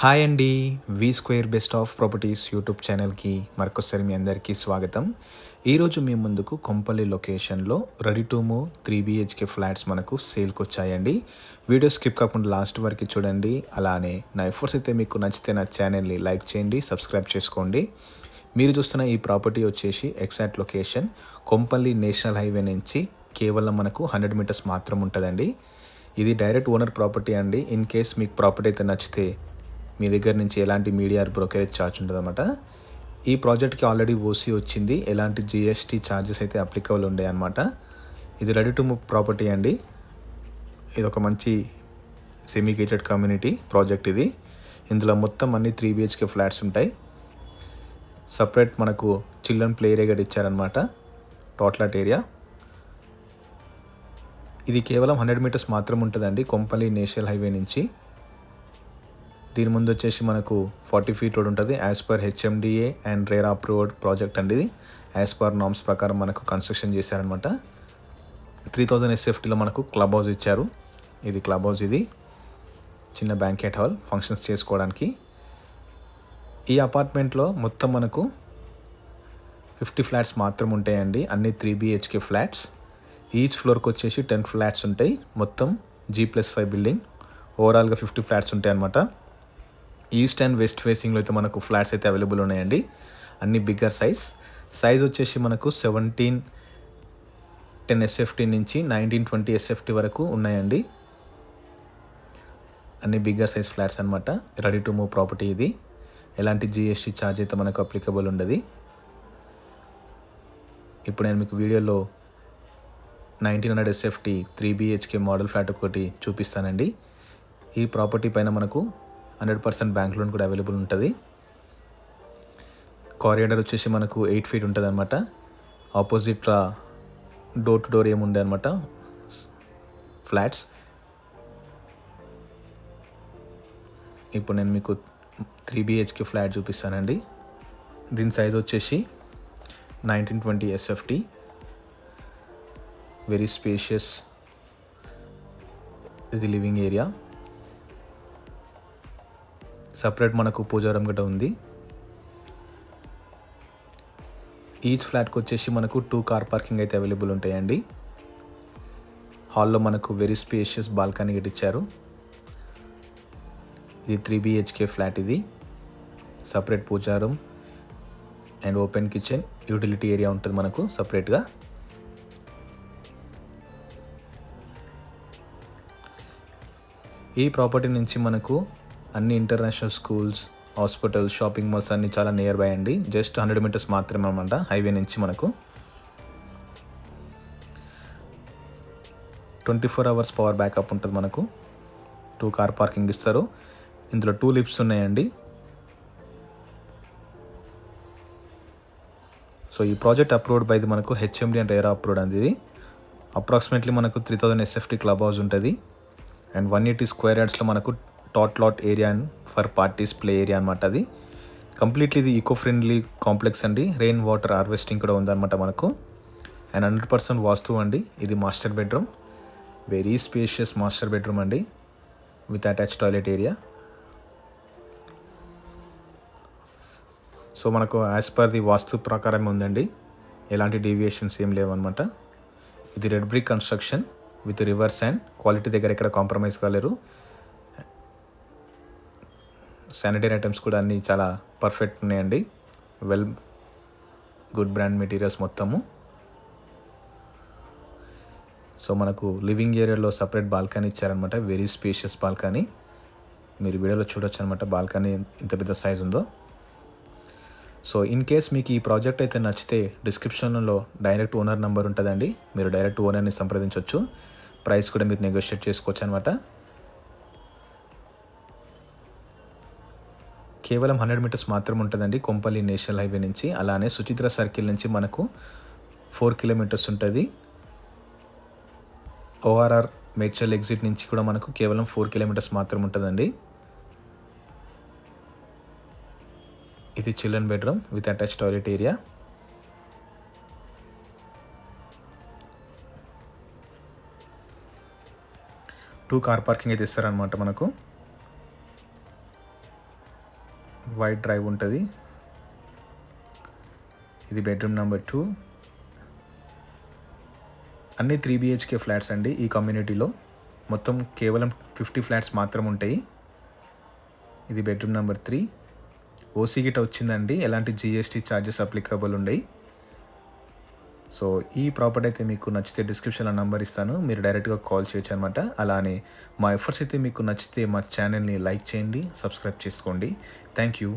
Hi అండి. V square best of properties YouTube ఛానల్‌కి మరొకసారి మీ అందరికీ స్వాగతం. ఈరోజు మీ ముందుకు కొంపల్లి లొకేషన్‌లో ready to move 3 BHK flats మనకు సేల్‌కొచ్చాయండి. వీడియో స్కిప్ కాకుండా లాస్ట్ వరకు చూడండి. అలానే నా ఎఫర్ట్స్ అయితే మీకు నచ్చితే నా ఛానల్‌ని లైక్ చేయండి, సబ్స్క్రైబ్ చేసుకోండి. మీరు చూస్తున్న ఈ ప్రాపర్టీ వచ్చేసి exact location Kompally national highway నుంచి కేవలం మనకు 100 మీటర్స్ మాత్రం ఉంటదండి. ఇది డైరెక్ట్ ఓనర్ ప్రాపర్టీ అండి. ఇన్ కేస్ మీకు ప్రాపర్టీ అయితే నచ్చితే మీ దగ్గర నుంచి ఎలాంటి మీడియా బ్రోకరేజ్ ఛార్జ్ ఉండదన్నమాట. ఈ ప్రాజెక్ట్‌కి ఆల్రెడీ ఓసీ వచ్చింది. ఎలాంటి జీఎస్టీ ఛార్జెస్ అయితే అప్లికబుల్ ఉండేయన్నమాట. ఇది రెడీ టు మూవ్ ప్రాపర్టీ అండి. ఇదొక మంచి సెమీ గేటెడ్ కమ్యూనిటీ ప్రాజెక్ట్ ఇది. ఇందులో మొత్తం అన్ని 3 బీహెచ్‌కే ఫ్లాట్స్ ఉంటాయి. సెపరేట్ మనకు చిల్డ్రన్ ప్లే ఏరియా కూడా ఇచ్చారన్నమాట. టాట్లాట్ ఏరియా. ఇది కేవలం 100 మీటర్స్ మాత్రం ఉంటదండి కొంపల్లి నేషనల్ హైవే నుంచి. దీని ముందు వచ్చేసి మనకు 40 ఫీట్ రోడ్ ఉంటుంది. As per HMDA and RERA approved project అండి ఇది. యాజ్ పర్ నామ్స్ ప్రకారం మనకు కన్స్ట్రక్షన్ చేశారనమాట. 3000 ఎస్ఎఫ్టీలో మనకు క్లబ్ హౌస్ ఇచ్చారు. ఇది క్లబ్ హౌస్, ఇది చిన్న బ్యాంకెట్ హాల్ ఫంక్షన్స్ చేసుకోవడానికి. ఈ అపార్ట్మెంట్లో మొత్తం మనకు 50 ఫ్లాట్స్ మాత్రం ఉంటాయండి. అన్ని 3 బీహెచ్కే ఫ్లాట్స్. ఈచ్ ఫ్లోర్కి వచ్చేసి 10 ఫ్లాట్స్ ఉంటాయి. మొత్తం G+5 బిల్డింగ్. ఓవరాల్గా 50 ఫ్లాట్స్ ఉంటాయి అన్నమాట. ఈస్ట్ అండ్ వెస్ట్ ఫేసింగ్లో అయితే మనకు ఫ్లాట్స్ అయితే అవైలబుల్ ఉన్నాయండి. అన్ని బిగ్గర్ సైజ్ వచ్చేసి మనకు 1710 ఎస్ఎఫ్టీ నుంచి 1920 ఎస్ఎఫ్టీ వరకు ఉన్నాయండి. అన్ని బిగ్గర్ సైజ్ ఫ్లాట్స్ అనమాట. రెడీ టు మూవ్ ప్రాపర్టీ ఇది. ఎలాంటి జిఎస్టీ ఛార్జ్ అయితే మనకు అప్లికబుల్ ఉండదు. ఇప్పుడు నేను మీకు వీడియోలో 1900 ఎస్ఎఫ్టీ 3 బీహెచ్కే మోడల్ ఫ్లాట్ ఒకటి చూపిస్తానండి. ఈ ప్రాపర్టీ పైన మనకు 100% బ్యాంక్ లోన్ కూడా అవైలబుల్ ఉంటుంది. కారిడార్ వచ్చేసి మనకు 8 ఫీట్ ఉంటుంది అనమాట. ఆపోజిట్ డోర్ టు డోర్ ఏముండే అనమాట ఫ్లాట్స్. ఇప్పుడు నేను మీకు 3 బీహెచ్కే ఫ్లాట్ చూపిస్తానండి. దీని సైజ్ వచ్చేసి 1920 ఎస్ఎఫ్టీ. Very spacious. ఇది లివింగ్ ఏరియా. సపరేట్ మనకు పూజారం గట్ట ఉంది. ఈచ్ ఫ్లాట్కి వచ్చేసి మనకు 2 కార్ పార్కింగ్ అయితే అవైలబుల్ ఉంటాయండి. హాల్లో మనకు వెరీ స్పేషియస్ బాల్కనీ గట్ట ఇచ్చారు. ఇది 3 బీహెచ్కే ఫ్లాట్. ఇది సపరేట్ పూజారం and open kitchen, utility area ఉంటుంది మనకు సపరేట్గా. ఈ ప్రాపర్టీ నుంచి మనకు అన్ని international schools, hospitals, shopping malls అన్నీ చాలా నియర్ బై అండి. జస్ట్ 100 మీటర్స్ మాత్రమే అన్నమాట హైవే నుంచి మనకు. 24 అవర్స్ పవర్ బ్యాకప్ ఉంటుంది మనకు. 2 కార్ పార్కింగ్ ఇస్తారు. ఇందులో 2 లిఫ్ట్స్ ఉన్నాయండి. సో ఈ ప్రాజెక్ట్ అప్రూవ్డ్ బై మనకు హెచ్ఎండి అండ్ రేరా అప్రూవ్డ్ అండి. ఇది అప్రాక్సిమేట్లీ మనకు 3000 ఎస్ఎఫ్టీ క్లబ్ హౌస్ ఉంటుంది. అండ్ 180 స్క్వేర్ యార్డ్స్లో మనకు tot lot area and for parties play area అనమాట. అది కంప్లీట్లీ ఇది ఈకో ఫ్రెండ్లీ కాంప్లెక్స్ అండి. రెయిన్ వాటర్ హార్వెస్టింగ్ కూడా ఉందన్నమాట మనకు. అండ్ 100% వాస్తు అండి. ఇది master bedroom. Very spacious master bedroom అండి with attach toilet area. So మనకు యాజ్ పర్ ది వాస్తు ప్రకారం ఉందండి. ఎలాంటి డీవియేషన్స్ ఏం లేవన్నమాట. ఇది red brick construction with reverse and quality దగ్గర ఎక్కడ కాంప్రమైజ్ కాలేరు. శానిటరీ ఐటమ్స్ కూడా అన్నీ చాలా పర్ఫెక్ట్ ఉన్నాయండి. వెల్ గుడ్ బ్రాండ్ మెటీరియల్స్ మొత్తము. సో మనకు లివింగ్ ఏరియాలో సపరేట్ బాల్కనీ ఇచ్చారనమాట. Very spacious balcony. మీరు వీడియోలో చూడొచ్చు అనమాట బాల్కనీ ఇంత పెద్ద సైజ్ ఉందో. సో ఇన్ కేస్ మీకు ఈ ప్రాజెక్ట్ అయితే నచ్చితే డిస్క్రిప్షన్లో డైరెక్ట్ ఓనర్ నెంబర్ ఉంటుందండి. మీరు డైరెక్ట్ ఓనర్ని సంప్రదించవచ్చు. ప్రైస్ కూడా మీరు నెగోషియేట్ చేసుకోవచ్చు అనమాట. కేవలం 100 మీటర్స్ మాత్రం ఉంటుందండి కొంపల్లి నేషనల్ హైవే నుంచి. అలానే సుచిత్ర సర్కిల్ నుంచి మనకు 4 కిలోమీటర్స్ ఉంటుంది. ఓఆర్ఆర్ మేడ్చల్ ఎగ్జిట్ నుంచి కూడా మనకు కేవలం 4 కిలోమీటర్స్ మాత్రం ఉంటుందండి. ఇది children bedroom with attach toilet area. Two car parking అయితే ఇస్తారనమాట మనకు. వైడ్ డ్రైవ్ ఉంటుంది. ఇది బెడ్రూమ్ నెంబర్ 2. అన్ని 3 BHK ఫ్లాట్స్ అండి. ఈ కమ్యూనిటీలో మొత్తం కేవలం 50 ఫ్లాట్స్ మాత్రం ఉంటాయి. ఇది బెడ్రూమ్ నెంబర్ 3. ఓసీ గిట వచ్చిందండి. ఎలాంటి GST ఛార్జెస్ అప్లికబుల్ ఉండయి. సో ఈ ప్రాపర్టీ అయితే మీకు నచ్చితే డిస్క్రిప్షన్లో నంబర్ ఇస్తాను, మీరు డైరెక్ట్గా కాల్ చేయొచ్చు అనమాట. అలానే మా ఎఫర్ట్స్ అయితే మీకు నచ్చితే మా ఛానల్ని లైక్ చేయండి, సబ్స్క్రైబ్ చేసుకోండి. Thank you.